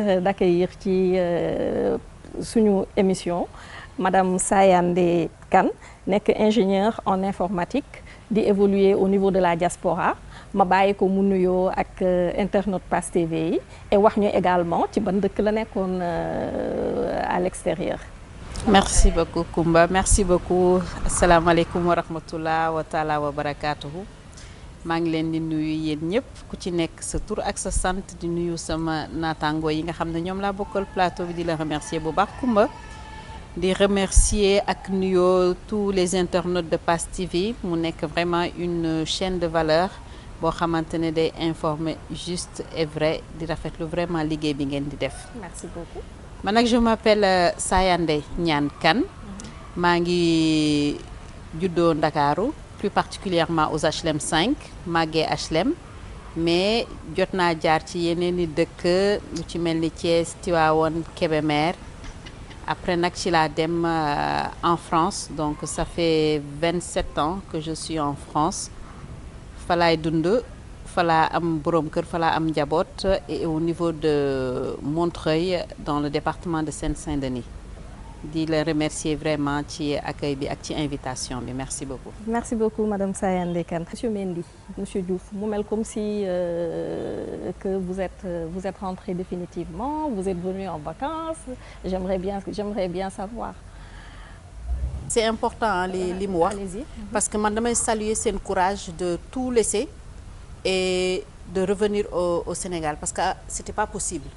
plaisir d'accueillir ci suñu émission Madame Sayandé Kane nekk ingénieure en informatique di évoluer au niveau de la diaspora ma bàyyi ko mu nuyoo ak internaute Pass TV yi et wax ñu également ci ban dëkk la nekkoon à l'extérieur. Merci beaucoup Koumba, merci beaucoup. Asalaamaaleykum wa rahmatullah wa taala wa barakaatuhu. maa ngi leen di nuyu yéen ñëpp ku ci nekk sa tur ak sa sant di nuyu sama naataangoo yi nga xam ne ñoom laa bokkal plateau bi di la remercier bu baax Koumba. di remercier ak nuyoo tous les internautes de Pass TV mu nekk vraiment une chaîne de valeur boo xamante ne day informer juste et vrai di rafetlu vraiment liggéey bi ngeen di def. Merci beaucoup. man nag je m'appelle Sayandé Niane Kane. maa ngi juddoo Ndakaaru plus particulièrement aux HLM 5 màggee HLM mais jot naa jaar ci yeneen i dëkk lu ci mel ni Thiès Tivaouane Kébémer après nag ci laa dem en France donc ça fait 27 ans que je suis en France fa laay dund fa laa am boroom kër fa laa am njaboot et au niveau de Montreuil dans le département de Seine-Saint-Denis di la remercier vraiment ci accueil bi ak ci invitation bi merci beaucoup. Merci beaucoup Madame Sayandé Kane. Monsieur Mendy, Monsieur Diouf mu mel comme si que vous êtes rentré définitivement, vous êtes venu en vacances. J'aimerais bien savoir. C'est important li mu wax parce que man damay saluer seen courage de tout laisser et de revenir au Sénégal parce que c'était pas possible.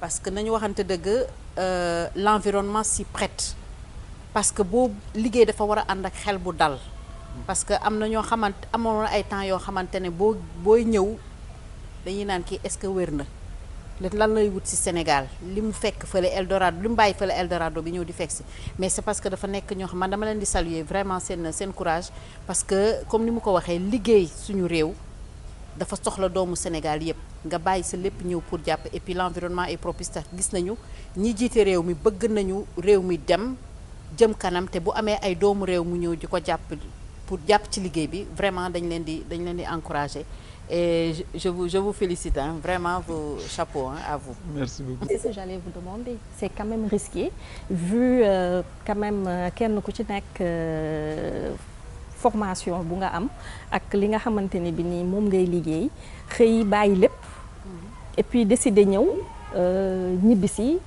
Parce que nañu waxante dëgg l'environnement s'y prête parce que boo liggéey dafa war a ànd ak xel bu dal parce que am na ñoo xamante amoon ay temps yoo xamante ne booy ñëw dañuy naan kii est-ce que wér na lan lay wut ci Sénégal li mu fekk fële Eldorado li mu bàyyi fële Eldorado bi ñëw di fekk si mais c'est parce que dafa nekk ñoo xam man dama leen di saluer vraiment seen courage parce que comme ni mu ko waxee liggéey suñu réew dafa soxla doomu Sénégal yëpp nga bàyyi sa lépp ñëw pour jàpp et puis l'environnement est propice tax gis nañu ñi jiite réew mi bëgg nañu réew mi dem jëm kanam te bu amee ay doomu réew mu ñëw di ko jàpp pour jàpp ci liggéey bi vraiment dañ leen di encourager et je vous félicite vraiment vos chapeaux à vous. Merci beaucoup. C'est ce que j'allais vous demander. C'est quand même risqué vu quand même kenn ku ci nekk formation bu nga am ak li nga xamante ne bi nii moom ngay liggéey xëy bàyyi lépp et puis décider ñëw ñibbisi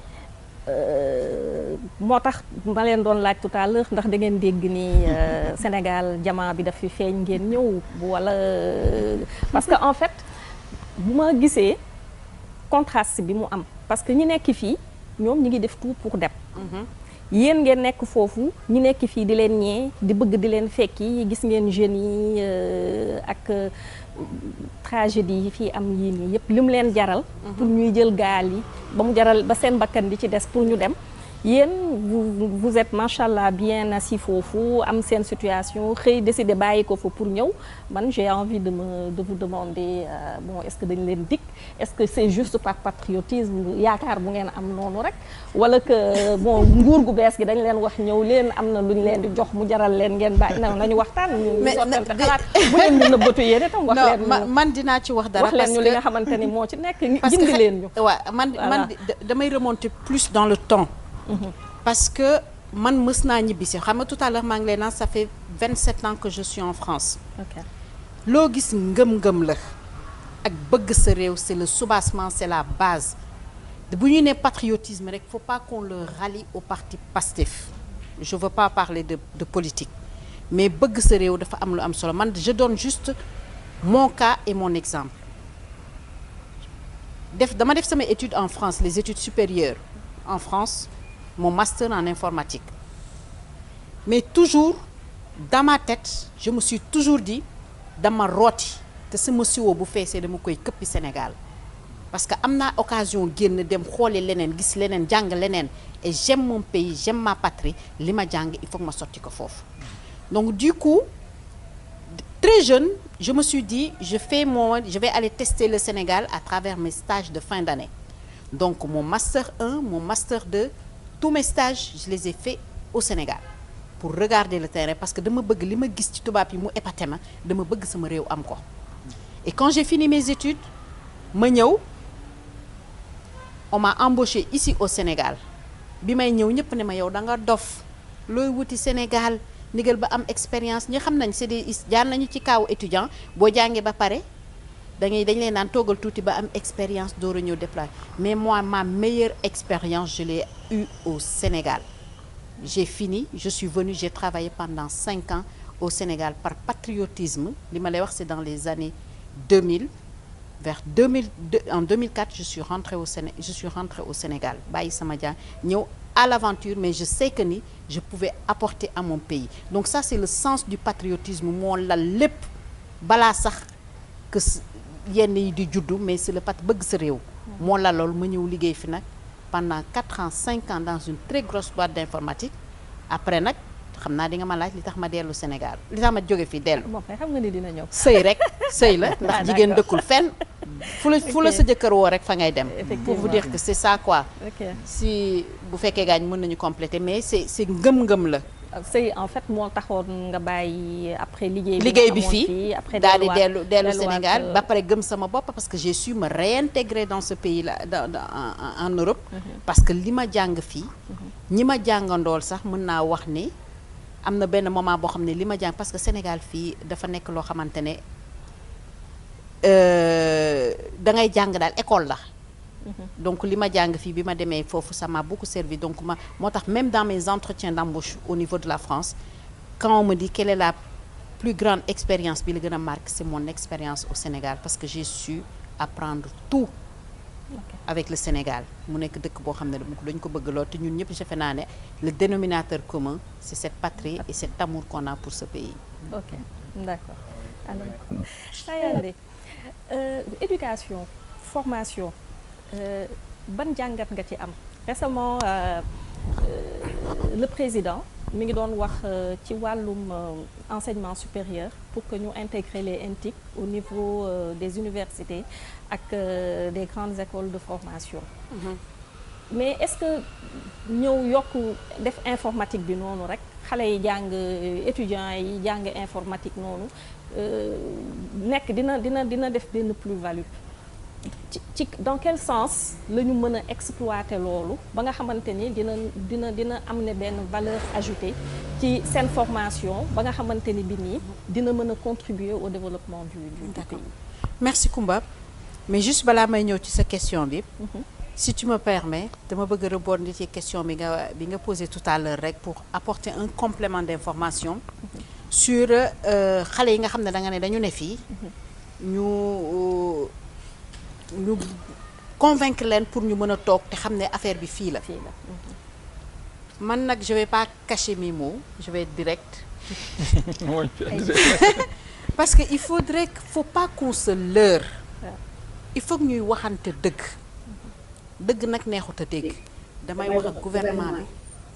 moo tax ma leen doon laaj tout à l'heure ndax da ngeen dégg ni Sénégal jamaa bi daf fi feeñ ngeen ñëw wala parce que en fait bu ma gisee contraste bi mu am parce que ñi nekk fii ñoom ñi ngi def tout pour dem yéen ngeen nekk foofu ñi nekk fii di leen ñee di bëgg di leen fekki gis ngeen jeunes yi ak tragédie yi fii am yii nii yëpp li mu leen jaral pour ñuy jël gaal yi ba mu jaral ba seen bakkan di ci des pour ñu dem yéen vous êtes machallah bien assis foofu am seen situation xëy décider bàyyi ko fa pour ñëw man j'ai envie de vous demander bon est-ce que dañ leen dikk est-ce que c'est juste par patriotisme yaakaar bu ngeen am noonu rek wala que bon nguur gu bees gi dañ leen wax ñëw leen am na lu ñu leen di jox mu jaral leen ngeen bàyyi nañu waxtaan ñu sottante xalaat bu leen ñu nëbbatu yéen itam wax leen ñu man dinaa ci wax dara wax leen ñu li nga xamante ni moo ci nekk gindi leen ñu waaw man damay remonter plus dans le temps. Parce que man mës naa ñibbisi xam nga tout à l'heure maa ngi lay naan ça fait 27 ans que je suis en France. Ok loo gis ngëm-ngëm la ak bëgg sa réew c'est le soubassement c'est la base bu ñu nee patriotisme rek faut pas qu'on le rallie au parti Pastef je veux pas parler de politique mais bëgg sa réew dafa am lu am solo man je donne juste mon cas et mon exemple dama def sama étude en France les études supérieures en France mon master en informatique mais toujours dans ma tête je me suis toujours dit dama rooti te sama siwo bu feesee dama koy këppi Sénégal parce que am naa occasion génn dem xooli leneen gis leneen jàng leneen et j'aime mon pays j'aime ma patrie li ma jàng il faut que ma sotti ko foofu donc du coup très jeune je me suis dit je vais aller tester le Sénégal à travers mes stages de fin d'année donc mon master 1 mon master 2 tous mes stages je les ai faits au Sénégal pour regarder le terrain parce que dama bëgg li ma gis ci tubaab yi mu épaté ma dama bëgg sama réew am ko et quand j'ai fini mes études ma ñëw on m'a embauché ici au Sénégal bi may ñëw ñëpp ne ma yow da nga dof looy wuti Sénégal ndigal ba am expérience ñi xam nañ c'est des jaar nañu ci kaw étudiant boo jàngee ba pare dañ leen naan toogal tuuti ba am expérience door a ñëw déployer mais moi ma meilleure expérience je l'ai eue au Sénégal. J'ai fini je suis venue j'ai travaillé pendant 5 ans au Sénégal par patriotisme li ma lay wax c'est dans les années 2000 vers 2002 en 2004 je suis rentrée au Sénégal bàyyi sama jàng ñëw à l'aventure mais je sais que ni je pouvais apporter à mon pays donc ça c'est le sens du patriotisme moo la lépp balaa sax que yenn yi di juddu mais c'est le bëgg sa réew moo la loolu ma ñëw liggéey fi nag pendant 4 ans 5 ans dans une très grosse boîte d'informatique après nag xam naa di nga ma laaj li tax ma dellu Sénégal li tax ma jóge fii dellu. bon xam nga ni dina ñëw. sëy rek sëy la ndax jigéen dëkkul fenn. fu la sa jëkkër woo rek fa ngay dem. pour vous dire que c'est ça quoi. si bu fekkee gaañ mën nañu compléter mais c'est ngëm-ngëm la. sëy en fait moo taxoon nga bàyyi après liggéey bi fii après daal di dellu Sénégal ba pare gëm sama bopp parce que j'ai su me réintégrer dans ce pays là en Europe. parce que li ma jàng fii. ñi ma jàngandool sax mën naa wax ni. am na benn moment boo xam ne li ma jàng parce que Sénégal fii dafa nekk loo xamante ne da ngay jàng daal école la. donc li ma jàng fii bi ma demee foofu ça m'a beaucoup servi donc moo tax même dans mes entretiens d'embauche au niveau de la France quand on me dit quelle est la plus grande expérience bi la gën a marqué c'est mon expérience au Sénégal parce que j'ai su apprendre tout. avec le Sénégal mu nekk dëkk boo xam ne dañ ko bëgg lool te ñun ñëpp defe naa ne le dénominateur commun c'est cette patrie et cet amour qu'on a pour ce pays. ok d'accord alors Sayandé éducation formation ban jàngat nga ci am récemment le président mi ngi doon wax ci wàllum enseignement supérieur pour que ñu intégrer les ENTIC au niveau des universités ak des grandes écoles de formation. mais est-ce que ñëw yokk def informatique bi noonu rek xale yi jàng étudiants yi jàng informatique noonu nekk dina def benn plus-value ci dans quel sens la ñu mën a exploiter loolu ba nga xamante ni dina am ne benn valeur ajoutée ci seen formation ba nga xamante ni bi nii dina mën a contribuer au développement du pays. merci Koumba mais juste balaa may ñëw ci sa question bi. si tu me permets dama bëgg a rebondir ci question bi nga posé tout à l'heure rek pour apporter un complément d'information sur xale yi nga xam ne da nga ne dañu ne fii ñu convaincre leen pour ñu mën a toog te xam ne affaire bi fii la. man nag je vais pas cacher mes mots je vais être direct. parce que faut pas qu'on se leurre. il faut que ñuy waxante dëgg nag neexut a dégg damay wax ak gouvernement bi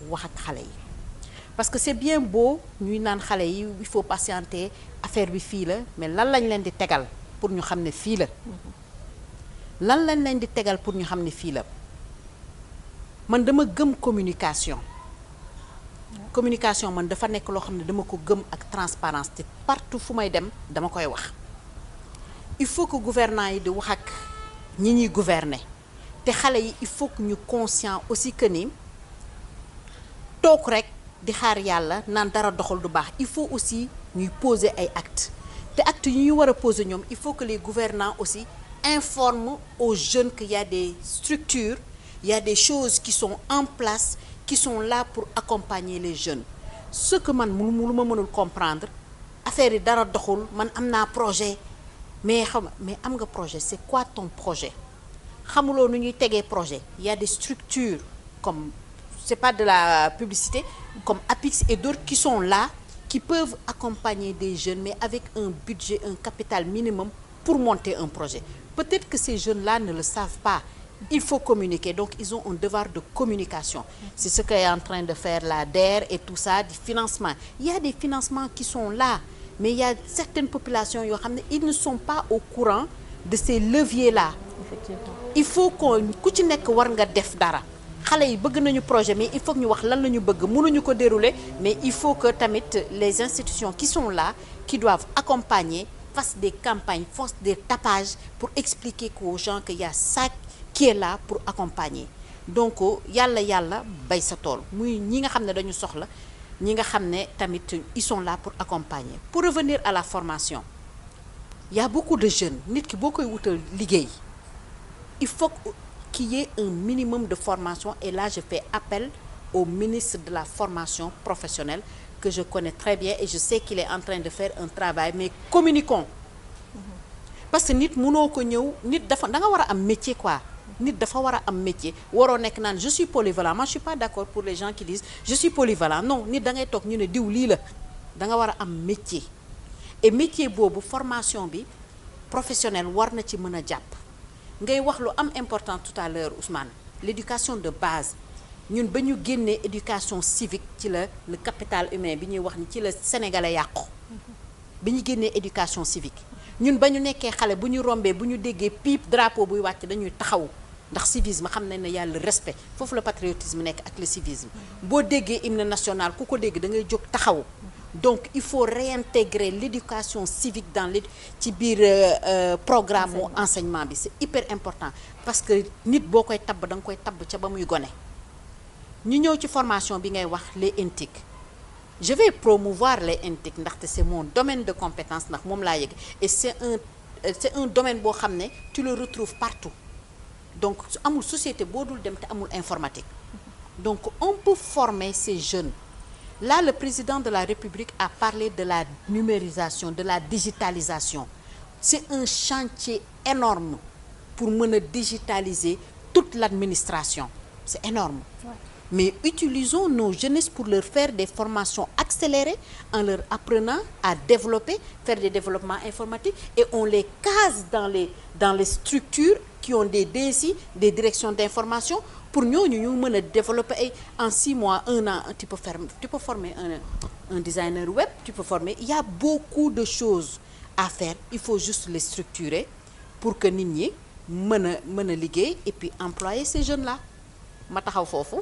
wax ak xale yi parce que c'est bien beau ñuy naan xale yi il faut patienter affaire bi fii la mais lan lañ leen di tegal pour ñu xam ne fii la lan lañ leen di tegal pour ñu xam ne fii la man dama gëm communication man dafa nekk loo xam ne dama ko gëm ak transparence te partout fu may dem dama koy wax il faut que gouvernants yi di wax ak ñi ñuy gouverner te xale yi il faut que ñu conscient aussi que ni toog rek di xaar yàlla naan dara doxal du baax il faut aussi ñuy poser ay actes te actes yu ñu war a poser ñoom il faut que les gouvernants aussi informent aux jeunes qu'il y a des structures il y a des choses qui sont en place qui sont là pour accompagner les jeunes ce que man lu ma mënul comprendre affaire yi dara doxul man am naa projet mais am nga projet c'est quoi ton projet xamuloo nu ñuy tegee projet il y a des structures comme c'est pas de la publicité comme APIX et d'autres qui sont là qui peuvent accompagner des jeunes mais avec un budget un capital minimum pour monter un projet peut-être que ces jeunes-là ne le savent pas il faut communiquer donc ils ont un devoir de communication c'est ce qu'est en train de faire la DER et tout ça du financement il y a des financements qui sont là mais il y a certaines populations yoo xam ne ils ne sont pas au courant de ces leviers-là. Effectivement. Il faut qu'on ku ci nekk war nga def dara xale yi bëgg nañu projet mais il faut que ñu wax lan la ñu bëgg mënuñu ko dérouler mais il faut que tamit les institutions qui sont là qui doivent accompagner fassent des campagnes fassent des tapages pour expliquer aux gens qu'il y a ça qui est là pour accompagner. Donc yàlla bay sa tool muy ñi nga xam ne dañu soxla ñi nga xam ne tamit ils sont là pour accompagner. Pour revenir à la formation, il y a beaucoup de jeunes nit ki boo koy wutal liggéey il faut qu'il y ait un minimum de formation, et là je fais appel au ministre de la formation professionnelle que je connais très bien et je sais qu'il est en train de faire un travail, mais communiquons. Parce que nit mënoo ko ñëw nit dafa da nga war a am métier quoi. Nit dafa war a am métier waroo nekk naan je suis polyvalent. Moi je suis pas d'accord pour les gens qui disent je suis polyvalent. Non, nit da ngay toog ñu ne diw lii la da nga war a am métier, et métier boobu formation bi professionnel war na ci mën a jàpp. Ngay wax lu am important tout à l'heure Ousmane, l'éducation de base. Ñun ba ñu génnee éducation civique ci la le capital humain bi ñuy wax ni ci la sénégalais yàqu. Bi ñu génnee éducation civique ñun ba ñu nekkee xale bu ñu rombee bu ñu déggee pipe drapeau buy wàcc dañuy taxaw ndax civisme xam nañ ne yàlla respect foofu la patriotisme nekk ak le civisme. Boo déggee hymne national ku ko dégg da ngay jóg taxaw. Donc il faut réintégrer l'éducation civique dans ci biir programme mu enseignement bi. C'est hyper important parce que nit boo koy tabb da nga koy tabb ca ba muy gone. ñu ñëw ci formation bi ngay wax les NTIC. Je vais promouvoir les NTIC ndaxte c'est mon domaine de compétence ndax moom laa yëg, et c'est un domaine boo xam ne tu le retrouves partout. Donc amul société boo dul dem te amul informatique. Donc on peut former ces jeunes. Là le président de la République a parlé de la numérisation, de la digitalisation. C'est un chantier énorme pour mën a digitaliser toute l'administration. C'est énorme. Ouais. Mais utilisons nos jeunesses pour leur faire des formations accélérées en leur apprenant à développer, faire des développements informatiques, et on les case dans les structures qui ont des DSI, des directions d'information, pour ñooñu ñu mën a développer ay en 6 mois 1 an tu peux former un designer web, tu peux former, il y a beaucoup de choses à faire, il faut juste les structurer pour que nit ñi mën a liggéey et puis employer ces jeunes là. Ma taxaw foofu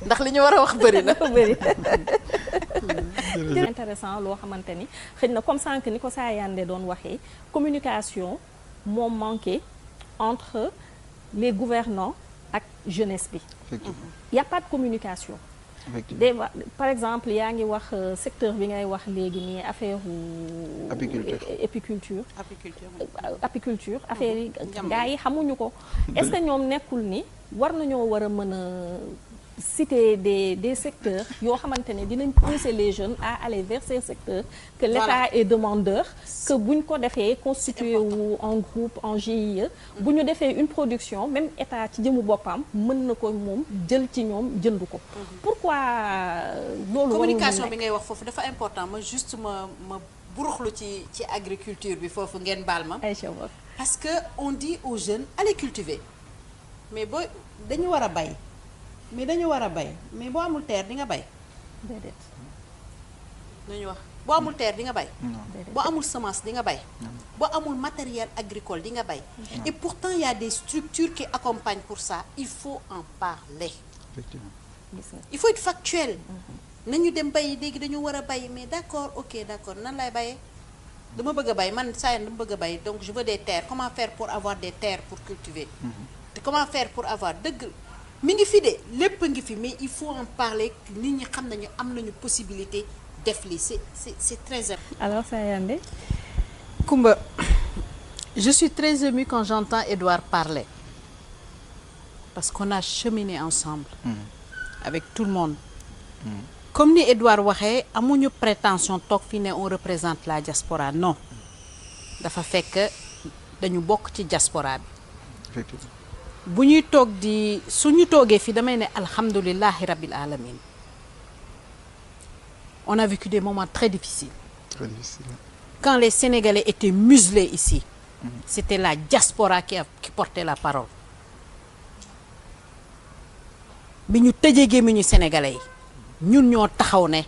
ndax li ñu war a wax bëri na bëri. Intéressant loo xamante ni xëy na comme sànq ni ko saa yande doon waxee, communication moo manqué entre les gouvernants ak jeunesse bi. Il y a pas de communication. Par exemple yaa ngi wax secteur bi ngay wax léegi nii affaire apiculture affaire yi gaa yi xamuñu ko. Est-ce que ñoom nekkul ni war nañoo war a mën a citer des secteurs yoo xamante ne dinañ pousser les jeunes à aller vers ces secteurs que l'État est demandeur, que buñ ko defee constitué wu en groupe en GIE, bu ñu defee une production même État ci jëmu boppam mën na ko moom jël ci ñoom jëndu ko. Pourquoi loolu communication bi ngay wax foofu dafa important. Ma juste ma buruxlu ci agriculture bi foofu ngeen baal ma. Parce que on dit aux jeunes allez cultiver. Mais boo dañu war a bay mais boo amul terre di nga bay. déedéet. nañu wax boo amul terre di nga bay. boo amul semence di nga bay. boo amul matériel agricole di nga bay. Et pourtant il y a des structures qui accompagnent pour ça. Il faut en parler. Effectivement. Il faut être factuel. nañu dem bay léegi dañu war a bay mais d'accord, ok d'accord nan lay bayee. dama bëgg a bay man saa yéen dama bëgg a bay donc je veux des terres. Comment faire pour avoir des terres pour cultiver? Comment faire pour avoir dëgg mi ngi fi de lépp ngi fi, mais il faut en parler, nit ñi xam nañu am nañu possibilité def lii c'est très important. Alors Sayandé Koumba, je suis très émue quand j'entends Edouard parler parce qu'on a cheminé ensemble avec tout le monde. Comme ni Edouard waxee amuñu prétention toog fi ne on représente la diaspora, non, dafa fekk dañu bokk ci diaspora bi. Effectivement. bu ñuy toog di suñu toogee fii damay ne alhamdulillahi rabbil alamin. On a vécu des moments très difficiles. Très difficile. Quand les Sénégalais étaient muselés ici, c'était la diaspora qui portait la parole. bi ñu tëjee gémmiñu Sénégalais yi ñun ñoo taxaw ne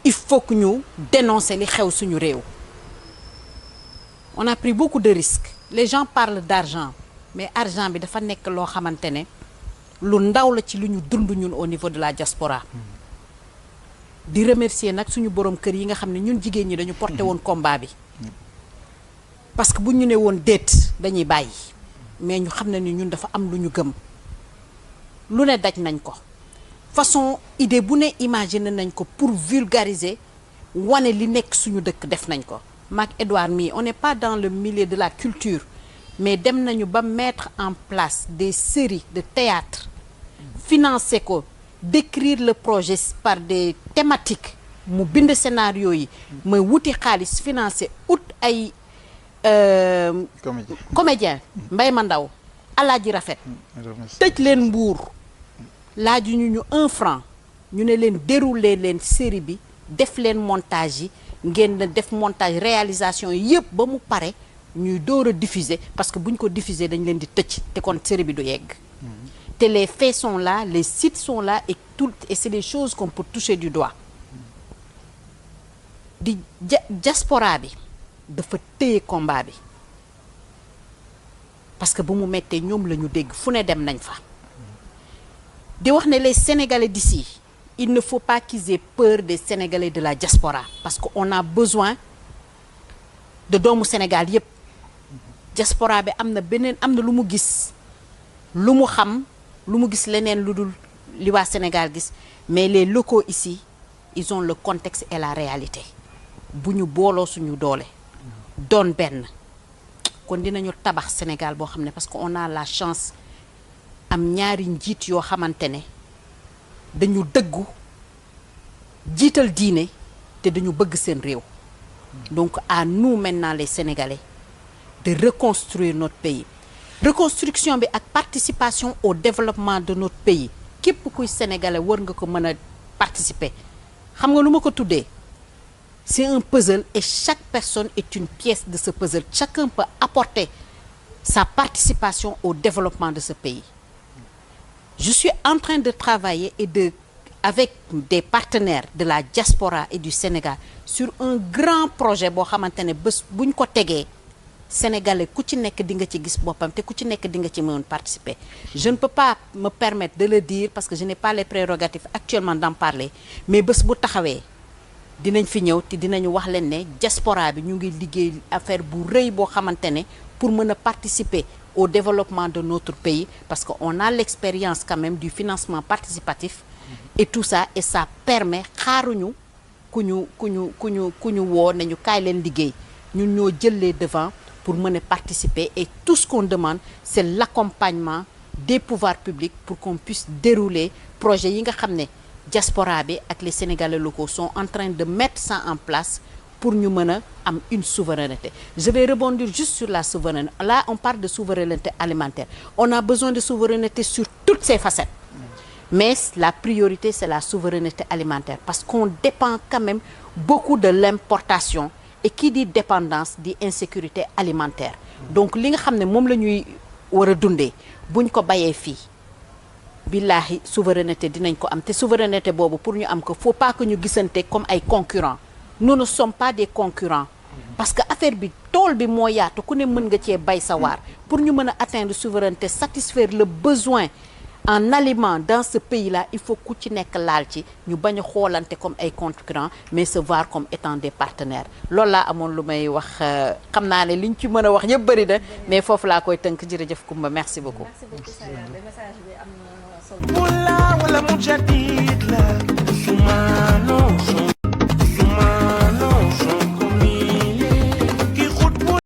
il faut que ñu dénoncer li xew suñu réew. On a pris beaucoup de risques. Les gens parlent d'argent. Mais argent bi dafa nekk loo xamante ne lu ndaw la ci lu ñu dund ñun au niveau de la diaspora. Di remercier nag suñu borom kër yi nga xam ne ñun jigéen ñi dañu porté woon combat bi. Parce que bu ñu ne woon déet dañuy bàyyi. mais ñu xam ne ni ñun dafa am lu ñu gëm lu ne daj nañ ko façon idée bu ne imaginer nañ ko pour vulgariser wane li nekk suñu dëkk def nañ ko maak Edouard mii on n'est pas dans le milieu de la culture mais dem nañu ba mettre en place des séries de théâtre financer ko décrire le projet par des thématiques mu bind scénario yi may wuti xaalis financer ut ay comédien Mbay ma ndaw Alaaji Rafet tëj leen Mbuur laaju ñu 1 franc ñu ne leen dérouler leen série bi def leen montage yi ngeen def montage réalisation yëpp ba mu pare ñuy door a diffuser parce que bu ñu ko diffuser dañ leen di tëj te kon série bi du yegg te les faits sont là les sites sont là et tout et c'est des choses qu'on peut toucher du doigt di diaspora bi dafa téye combat bi parce que bu mu mettee ñoom la ñu dégg fu ne dem nañ fa di wax ne les Sénégalais d'ici il ne faut pas qu'ils aient peur des Sénégalais de la diaspora parce que on a besoin de doomu Sénégal yépp diaspora bi am na lu mu gis lu mu xam lu mu gis leneen lu dul li waa Sénégal gis mais les locaux ici ils ont le contexte et la réalité bu ñu booloo suñu doole doon benn kon dinañu tabax Sénégal boo xam ne parce que on a la chance am ñaari njiit yoo xamante ne dañu dëggu jiital diine te dañu bëgg seen réew donc à nous maintenant les Sénégalais de reconstruire notre pays reconstruction bi ak participation au développement de notre pays képp kuy Sénégalais war nga ko mën a participer xam nga lu ma ko tuddee c'est un puzzle et chaque personne est une pièce de ce puzzle chacun peut apporter sa participation au développement de ce pays je suis en train de travailler avec des partenaires de la diaspora et du Sénégal sur un grand projet boo xamante ne bés buñ ko tegee Sénégalais ku ci nekk di nga ci gis boppam te ku ci nekk di nga ci mën participer je ne peux pas me permettre de le dire parce que je n'ai pas les prérogatives actuellement d'en parler mais bés bu taxawee dinañ fi ñëw te dinañu wax leen ne diaspora bi ñu ngi liggéey affaire bu rëy boo xamante ne pour mën a participer au développement de notre pays parce que on a l'expérience quand même du financement participatif et tout ça et ça permet xaaruñu ku ñu woo ne ñu kaay leen liggéey ñun ñoo jël les devants pour mën a participer et tout ce qu'on demande c'est l'accompagnement des pouvoirs publics pour qu'on puisse dérouler projet yi nga xam ne diaspora bi ak les Sénégalais locaux sont en train de mettre ça en place pour ñu mën a am une souveraineté je vais rebondir juste sur la souveraineté là on parle de souveraineté alimentaire on a besoin de souveraineté sur toutes ses facettes mais la priorité c'est la souveraineté alimentaire parce qu'on dépend quand même beaucoup de l'importation et qui dit dépendance dit insécurité alimentaire donc li nga xam ne moom la ñuy war a dundee buñ ko bayee fii billaahi souveraineté dinañ ko am te souveraineté boobu pour ñu am ko faut pas que ñu gisante comme ay concurrents nous ne sommes pas des concurrents parce que affaire bi tool bi moo yaatu ku ne mën nga cee bay sa waar pour ñu mën a atteindre souveraineté satisfaire le besoin en aliments dans ce pays-là il faut ku ci nekk laal ci ñu bañ a xoolante comme ay concurrents mais se voir comme étant des partenaires loolu laa amoon lu may wax xam naa ne liñ ci mën a wax yëpp bëri na mais foofu laa koy tënk jërëjëf Coumba merci beaucoup. merci beaucoup Sayar le message bi am na solo. Mula wala mujadid la sumano